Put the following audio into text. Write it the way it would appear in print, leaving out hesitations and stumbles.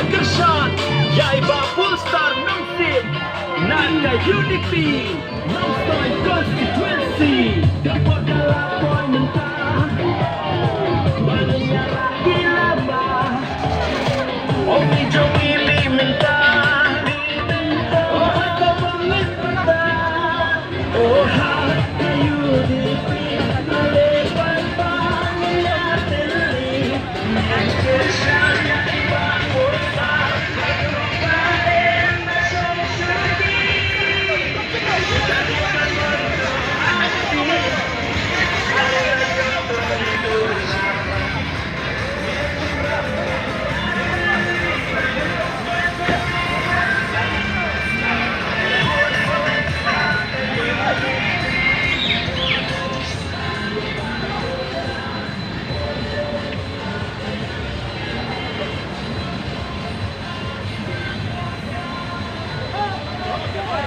nongkyrshan Yaiba full star nongsin Naka UDP Nongstoin Constituency Dapat kalapon mentah Mangyara kilaba O medyo minta Oh, kau pangit mentah Oh,